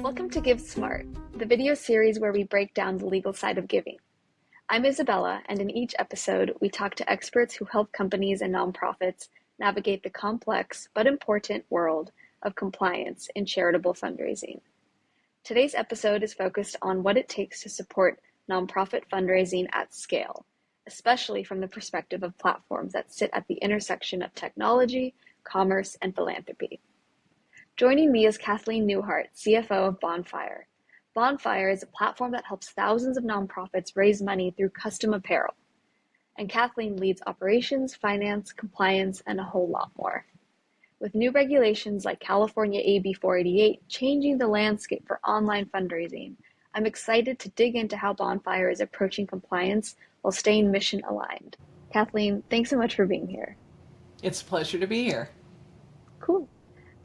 Welcome to Give Smart, the video series where we break down the legal side of giving. I'm Isabella, and in each episode, we talk to experts who help companies and nonprofits navigate the complex but important world of compliance in charitable fundraising. Today's episode is focused on what it takes to support nonprofit fundraising at scale, especially from the perspective of platforms that sit at the intersection of technology, commerce, and philanthropy. Joining me is Kathleen Neuheardt, CFO of Bonfire. Bonfire is a platform that helps thousands of nonprofits raise money through custom apparel. And Kathleen leads operations, finance, compliance, and a whole lot more. With new regulations like California AB 488 changing the landscape for online fundraising, I'm excited to dig into how Bonfire is approaching compliance while staying mission aligned. Kathleen, thanks so much for being here. It's a pleasure to be here. Cool.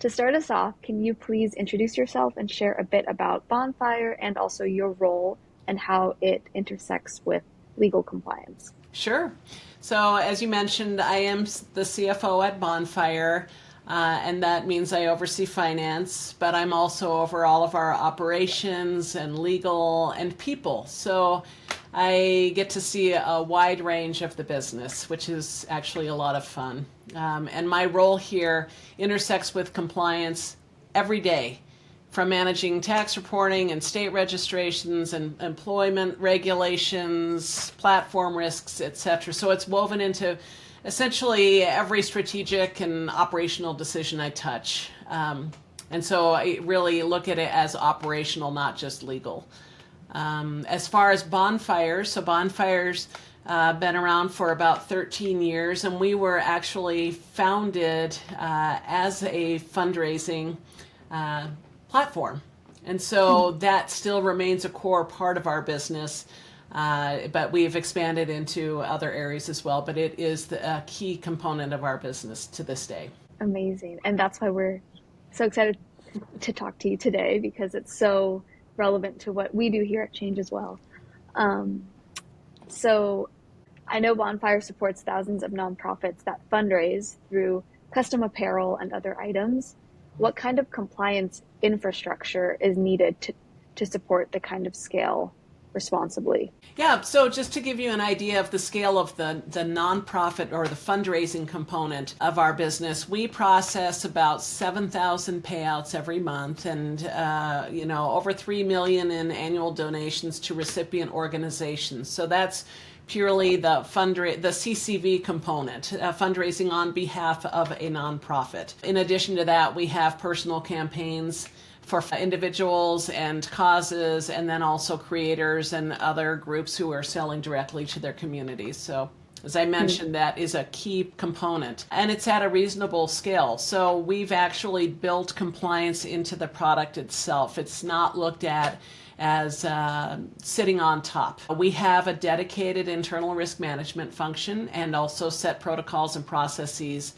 To start us off, can you please introduce yourself and share a bit about Bonfire and also your role and how it intersects with legal compliance? Sure. So as you mentioned, I am the CFO at Bonfire, and that means I oversee finance, but I'm also over all of our operations and legal and people. So I get to see a wide range of the business, which is actually a lot of fun. And my role here intersects with compliance every day, from managing tax reporting and state registrations and employment regulations, platform risks, etc. So it's woven into essentially every strategic and operational decision I touch. And so I really look at it as operational, not just legal. As far as Bonfire, so Bonfire's been around for about 13 years, and we were actually founded as a fundraising platform. And so that still remains a core part of our business, but we've expanded into other areas as well. But it is a key component of our business to this day. Amazing. And that's why we're so excited to talk to you today, because it's so relevant to what we do here at Change as well. So I know Bonfire supports thousands of nonprofits that fundraise through custom apparel and other items. What kind of compliance infrastructure is needed to support the kind of scale responsibly? Yeah, so just to give you an idea of the scale of the nonprofit or the fundraising component of our business, we process about 7,000 payouts every month and over 3 million in annual donations to recipient organizations. So that's purely the CCV component, fundraising on behalf of a nonprofit. In addition to that, we have personal campaigns for individuals and causes, and then also creators and other groups who are selling directly to their communities. So as I mentioned, that is a key component, and it's at a reasonable scale. So we've actually built compliance into the product itself. It's not looked at as sitting on top. We have a dedicated internal risk management function and also set protocols and processes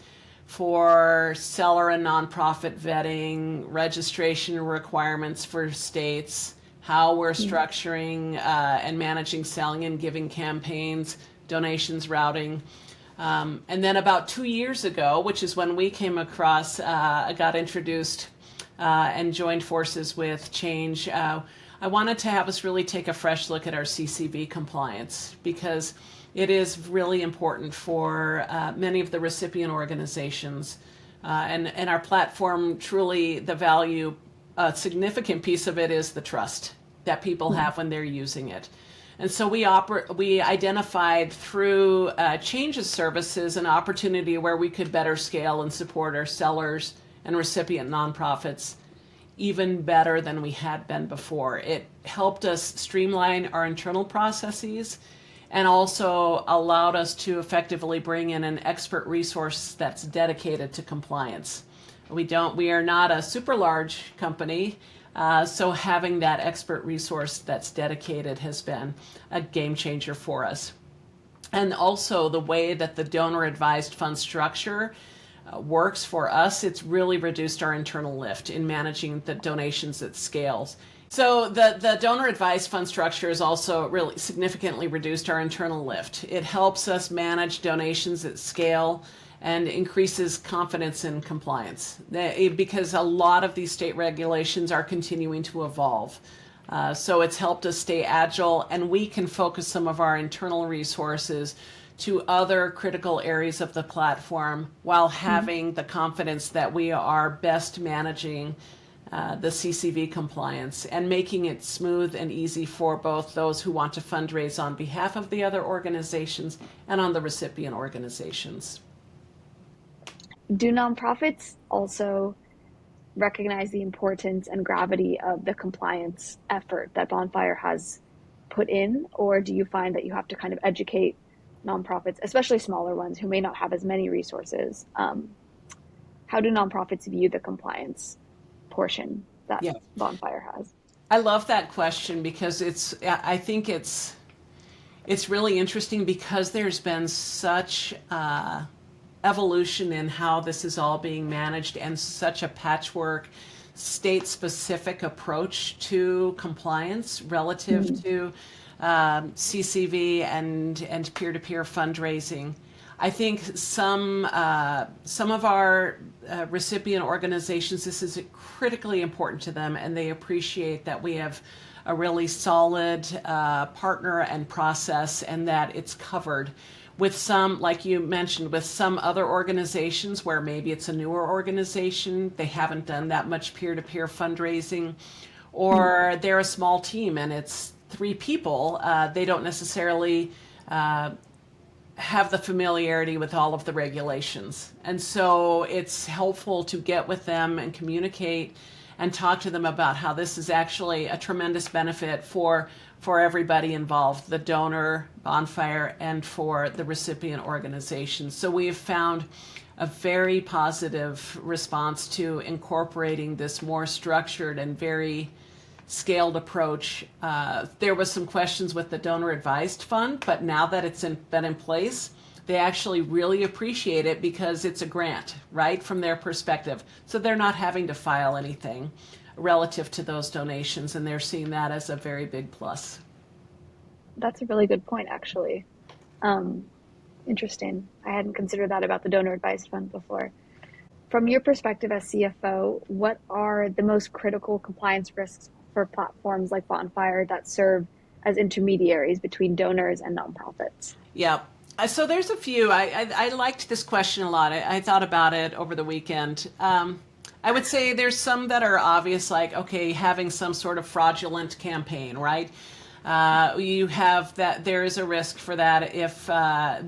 for seller and nonprofit vetting, registration requirements for states, how we're structuring and managing selling and giving campaigns, donations routing. And then about 2 years ago, which is when we came across, got introduced and joined forces with Change, I wanted to have us really take a fresh look at our CCV compliance, because it is really important for many of the recipient organizations. And our platform, truly the value, a significant piece of it is the trust that people have when they're using it. And so we identified through Change's services an opportunity where we could better scale and support our sellers and recipient nonprofits even better than we had been before. It helped us streamline our internal processes and also allowed us to effectively bring in an expert resource that's dedicated to compliance. We are not a super large company, so having that expert resource that's dedicated has been a game changer for us. And also the way that the donor advised fund structure works for us, it's really reduced our internal lift in managing the donations at scales. So the donor advised fund structure has also really significantly reduced our internal lift. It helps us manage donations at scale and increases confidence in compliance, because a lot of these state regulations are continuing to evolve. So it's helped us stay agile, and we can focus some of our internal resources to other critical areas of the platform while having the confidence that we are best managing the CCV compliance and making it smooth and easy for both those who want to fundraise on behalf of the other organizations and on the recipient organizations. Do nonprofits also recognize the importance and gravity of the compliance effort that Bonfire has put in, or do you find that you have to kind of educate nonprofits, especially smaller ones who may not have as many resources? How do nonprofits view the compliance portion that Yeah, Bonfire has? I love that question because I think it's really interesting because there's been such evolution in how this is all being managed and such a patchwork state-specific approach to compliance relative to CCV and peer-to-peer fundraising. I think some of our recipient organizations, this is critically important to them, and they appreciate that we have a really solid partner and process, and that it's covered. With some, like you mentioned, with some other organizations where maybe it's a newer organization, they haven't done that much peer-to-peer fundraising, or they're a small team and it's 3 people, they don't necessarily have the familiarity with all of the regulations. And so it's helpful to get with them and communicate and talk to them about how this is actually a tremendous benefit for everybody involved, the donor, Bonfire, and for the recipient organizations. So we have found a very positive response to incorporating this more structured and very scaled approach. There was some questions with the donor advised fund, but now that it's been in place, they actually really appreciate it because it's a grant, right, from their perspective. So they're not having to file anything relative to those donations, and they're seeing that as a very big plus. That's a really good point, actually. Interesting. I hadn't considered that about the donor advised fund before. From your perspective as CFO, what are the most critical compliance risks for platforms like Bonfire that serve as intermediaries between donors and nonprofits? Yeah. So there's a few. I liked this question a lot. I thought about it over the weekend. I would say there's some that are obvious, like, okay, having some sort of fraudulent campaign, right? You have that. There is a risk for that if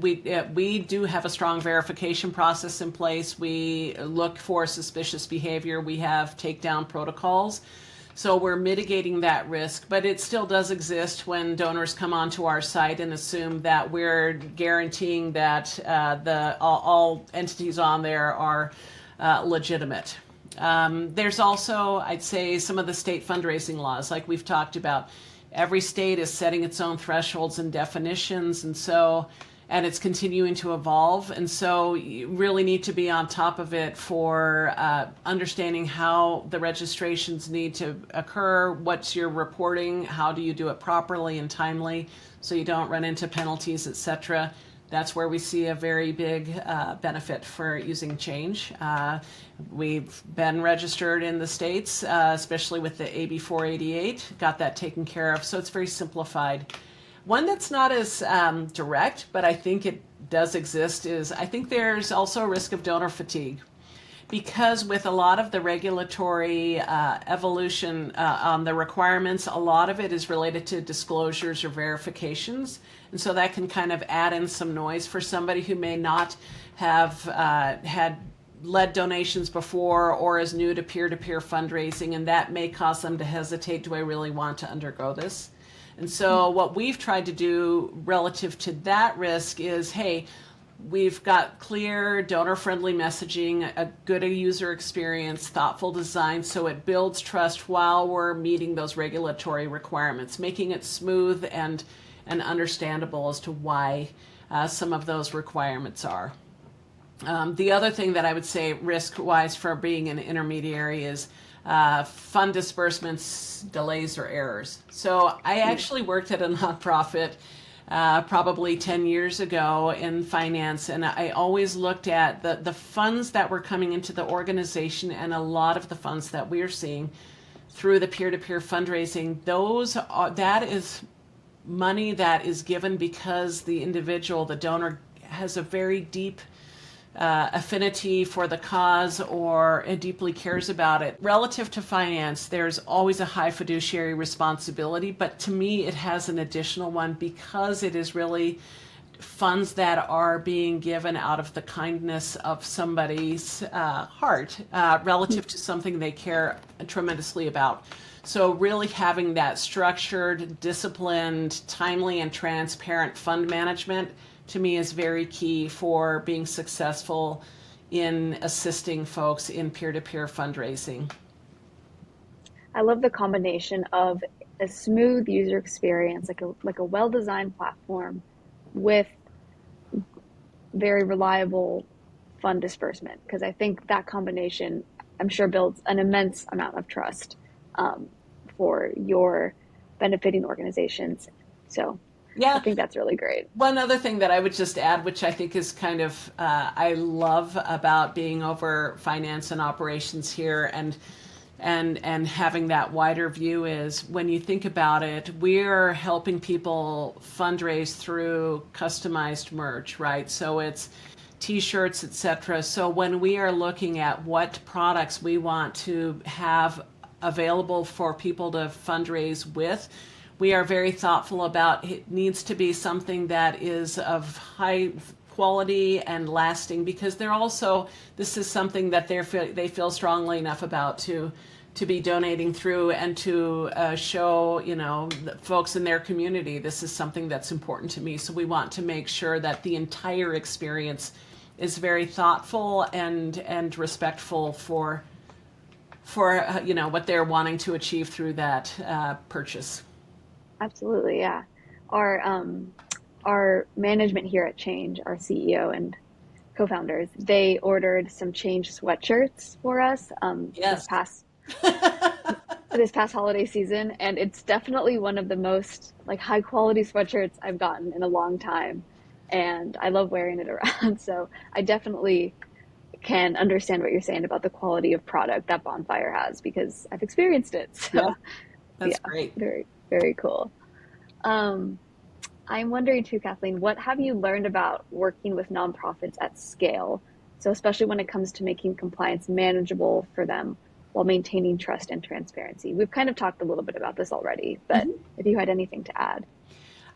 we do have a strong verification process in place. We look for suspicious behavior. We have takedown protocols. So we're mitigating that risk, but it still does exist when donors come onto our site and assume that we're guaranteeing that all entities on there are legitimate. There's also, I'd say, some of the state fundraising laws, like we've talked about. Every state is setting its own thresholds and definitions, and it's continuing to evolve. And so you really need to be on top of it for understanding how the registrations need to occur, what's your reporting, how do you do it properly and timely so you don't run into penalties, etc. That's where we see a very big benefit for using change. We've been registered in the States, especially with the AB 488, got that taken care of. So it's very simplified. One that's not as direct, but I think it does exist, is I think there's also a risk of donor fatigue. Because with a lot of the regulatory evolution on the requirements, a lot of it is related to disclosures or verifications. And so that can kind of add in some noise for somebody who may not have had led donations before or is new to peer-to-peer fundraising, and that may cause them to hesitate, do I really want to undergo this? And so what we've tried to do relative to that risk is, hey, we've got clear donor-friendly messaging, a good user experience, thoughtful design, so it builds trust while we're meeting those regulatory requirements, making it smooth and understandable as to why some of those requirements are. The other thing that I would say risk-wise for being an intermediary is fund disbursements, delays, or errors. So I actually worked at a nonprofit probably 10 years ago in finance, and I always looked at the funds that were coming into the organization, and a lot of the funds that we're seeing through the peer-to-peer fundraising, that is money that is given because the individual, the donor, has a very deep affinity for the cause or deeply cares about it. Relative to finance, there's always a high fiduciary responsibility, but to me, it has an additional one because it is really funds that are being given out of the kindness of somebody's heart relative to something they care tremendously about. So really having that structured, disciplined, timely, and transparent fund management to me is very key for being successful in assisting folks in peer-to-peer fundraising. I love the combination of a smooth user experience, like a well-designed platform with very reliable fund disbursement, because I think that combination, I'm sure, builds an immense amount of trust for your benefiting organizations. So I Yeah. think that's really great. One other thing that I would just add, which I think is kind of, I love about being over finance and operations here and having that wider view is when you think about it, we're helping people fundraise through customized merch, right? So it's t-shirts, etc. So when we are looking at what products we want to have available for people to fundraise with, we are very thoughtful about it needs to be something that is of high quality and lasting, because they're also, this is something that they feel strongly enough about to be donating through and to show, the folks in their community, this is something that's important to me. So we want to make sure that the entire experience is very thoughtful and respectful for what they're wanting to achieve through that purchase. Absolutely, yeah. Our management here at Change, our CEO and co-founders, they ordered some Change sweatshirts for us Yes. this past holiday season, and it's definitely one of the most like high quality sweatshirts I've gotten in a long time, and I love wearing it around. So I definitely can understand what you're saying about the quality of product that Bonfire has because I've experienced it. Yeah, So that's yeah, great. very, very cool. Um, I'm wondering too, Kathleen, what have you learned about working with nonprofits at scale? So, especially when it comes to making compliance manageable for them while maintaining trust and transparency. We've kind of talked a little bit about this already, but if you had anything to add.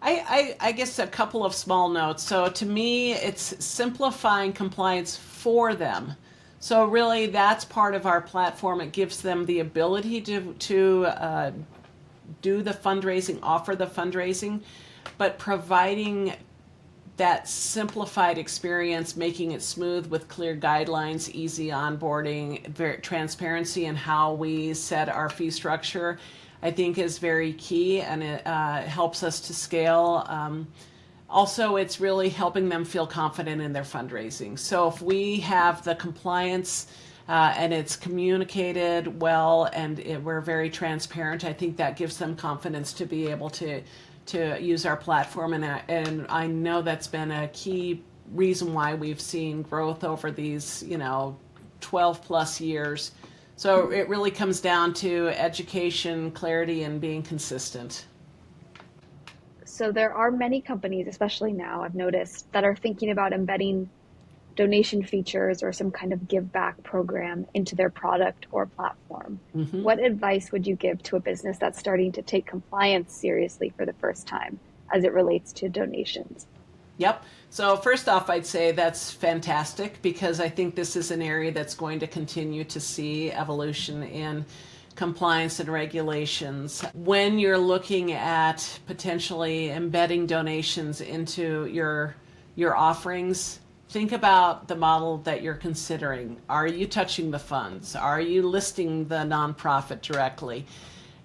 I guess a couple of small notes. So to me, it's simplifying compliance for them. So really, that's part of our platform. It gives them the ability to do the fundraising, offer the fundraising, but providing that simplified experience, making it smooth with clear guidelines, easy onboarding, very transparency in how we set our fee structure, I think is very key, and it helps us to scale. Also, it's really helping them feel confident in their fundraising. So if we have the compliance and it's communicated well and we're very transparent, I think that gives them confidence to be able to use our platform. And I know that's been a key reason why we've seen growth over these 12 plus years. So it really comes down to education, clarity, and being consistent. So, there are many companies, especially now, I've noticed, that are thinking about embedding donation features or some kind of give back program into their product or platform. Mm-hmm. What advice would you give to a business that's starting to take compliance seriously for the first time as it relates to donations? Yep. So first off, I'd say that's fantastic because I think this is an area that's going to continue to see evolution in compliance and regulations. When you're looking at potentially embedding donations into your offerings, think about the model that you're considering. Are you touching the funds? Are you listing the nonprofit directly?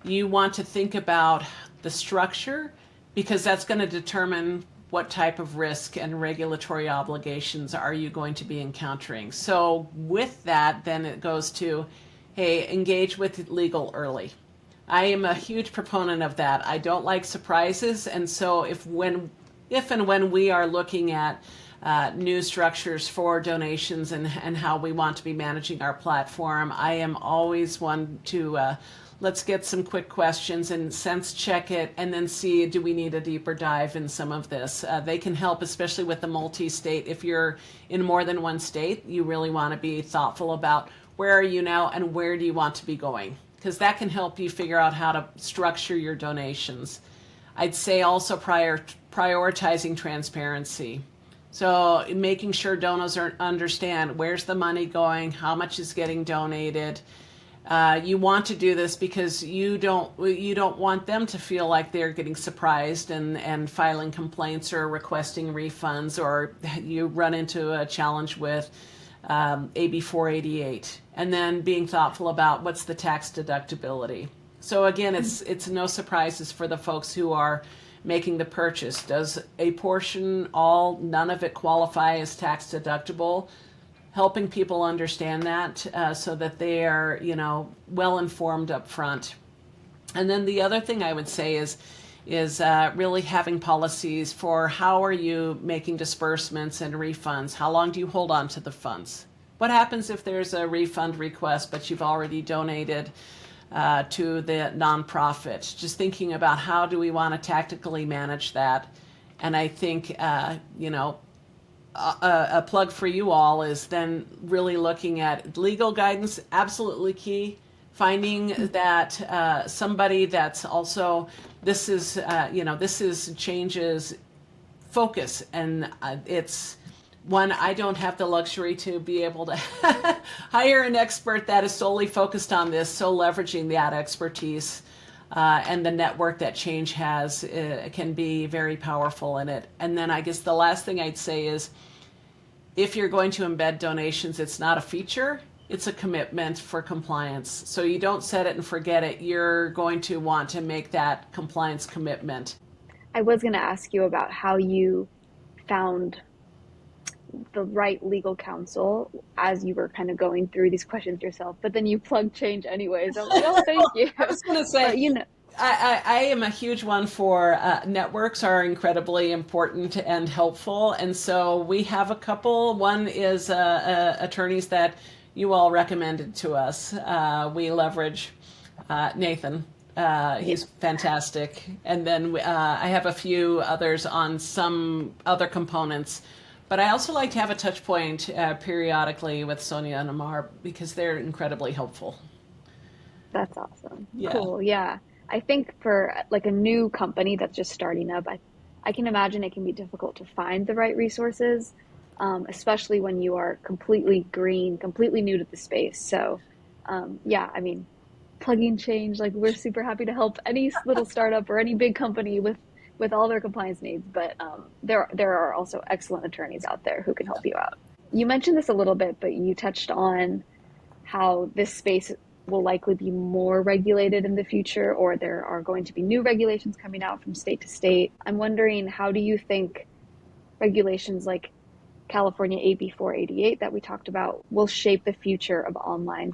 You want to think about the structure because that's going to determine what type of risk and regulatory obligations are you going to be encountering. So with that, then it goes to, hey, engage with legal early. I am a huge proponent of that. I don't like surprises, and so if when if and when we are looking at new structures for donations and how we want to be managing our platform, I am always one to let's get some quick questions and sense check it and then see, do we need a deeper dive in some of this? They can help, especially with the multi-state. If you're in more than one state, you really want to be thoughtful about where are you now and where do you want to be going? Because that can help you figure out how to structure your donations. I'd say also prioritizing transparency. So making sure donors understand where's the money going, how much is getting donated. You want to do this because you don't want them to feel like they're getting surprised and filing complaints or requesting refunds, or you run into a challenge with AB 488, and then being thoughtful about what's the tax deductibility. So again, it's no surprises for the folks who are making the purchase. Does a portion, none of it qualify as tax deductible? Helping people understand that so that they are, well informed up front. And then the other thing I would say is really having policies for how are you making disbursements and refunds? How long do you hold on to the funds? What happens if there's a refund request, but you've already donated to the nonprofit? Just thinking about how do we want to tactically manage that. And I think, a plug for you all is then really looking at legal guidance, absolutely key. Finding that somebody that's also, this is changes focus, and it's one, I don't have the luxury to be able to hire an expert that is solely focused on this, so leveraging that expertise and the network that Change has can be very powerful in it. And then I guess the last thing I'd say is, if you're going to embed donations, it's not a feature, it's a commitment for compliance. So you don't set it and forget it. You're going to want to make that compliance commitment. I was going to ask you about how you found the right legal counsel as you were kind of going through these questions yourself, but then you plugged Change anyways. I'm like, oh, thank you. I was going to say, but, I am a huge one for networks are incredibly important and helpful. And so we have a couple. One is attorneys that you all recommended to us. We leverage Nathan. He's fantastic. And then I have a few others on some other components. But I also like to have a touch point periodically with Sonia and Amar because they're incredibly helpful. That's awesome. Yeah. Cool. Yeah. I think for like a new company that's just starting up, I can imagine it can be difficult to find the right resources, especially when you are completely green, completely new to the space. So, plugging Change, like we're super happy to help any little startup or any big company with all their compliance needs. But there are also excellent attorneys out there who can help you out. You mentioned this a little bit, but you touched on how this space will likely be more regulated in the future, or there are going to be new regulations coming out from state to state. I'm wondering, how do you think regulations like California AB 488 that we talked about will shape the future of online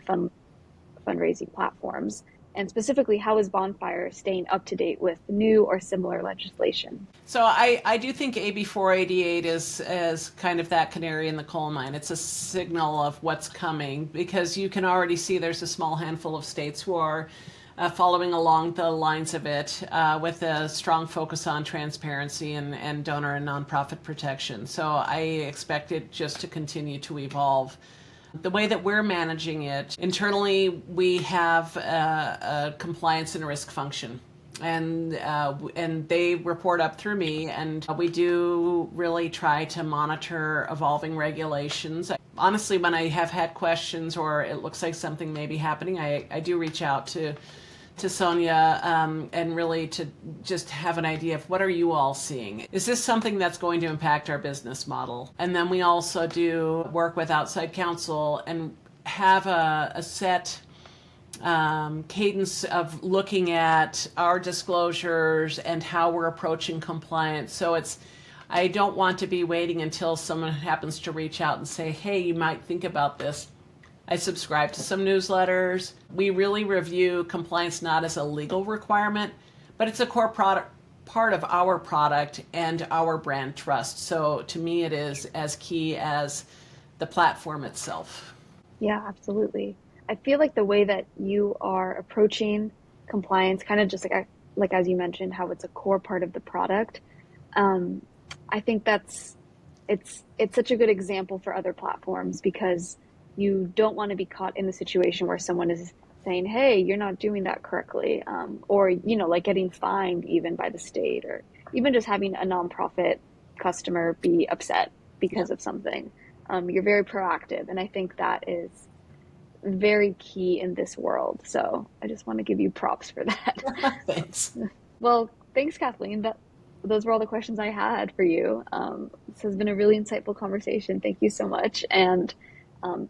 fundraising platforms? And specifically, how is Bonfire staying up to date with new or similar legislation? So I do think AB 488 is kind of that canary in the coal mine. It's a signal of what's coming because you can already see there's a small handful of states who are following along the lines of it with a strong focus on transparency and donor and nonprofit protection. So I expect it just to continue to evolve. The way that we're managing it, internally we have a compliance and risk function. And they report up through me, and we do really try to monitor evolving regulations. Honestly, when I have had questions or it looks like something may be happening, I do reach out to Sonia and really to just have an idea of what are you all seeing? Is this something that's going to impact our business model? And then we also do work with outside counsel and have a set cadence of looking at our disclosures and how we're approaching compliance. So I don't want to be waiting until someone happens to reach out and say, hey, you might think about this. I subscribe to some newsletters. We really review compliance not as a legal requirement, but it's a core part of our product and our brand trust. So to me, it is as key as the platform itself. Yeah, absolutely. I feel like the way that you are approaching compliance, kind of just like as you mentioned, how it's a core part of the product. Um, I think it's such a good example for other platforms because you don't want to be caught in the situation where someone is saying, "Hey, you're not doing that correctly," or like getting fined even by the state, or even just having a nonprofit customer be upset Yeah. because of something. You're very proactive, and I think that is very key in this world. So I just want to give you props for that. Thanks. Well, thanks, Kathleen. Those were all the questions I had for you. This has been a really insightful conversation. Thank you so much. And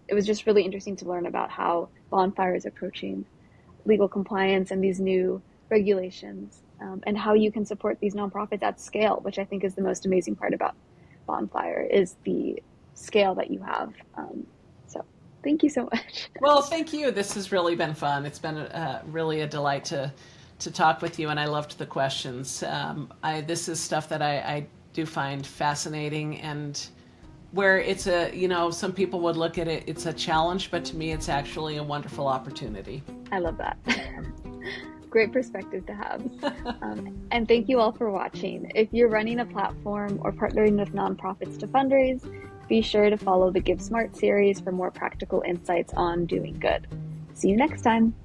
it was just really interesting to learn about how Bonfire is approaching legal compliance and these new regulations, and how you can support these nonprofits at scale, which I think is the most amazing part about Bonfire is the scale that you have. So thank you so much. Well, thank you. This has really been fun. It's been really a delight to talk with you, and I loved the questions. This is stuff that I do find fascinating, and where it's some people would look at it, it's a challenge, but to me, it's actually a wonderful opportunity. I love that. Great perspective to have. And thank you all for watching. If you're running a platform or partnering with nonprofits to fundraise, be sure to follow the Give Smart series for more practical insights on doing good. See you next time.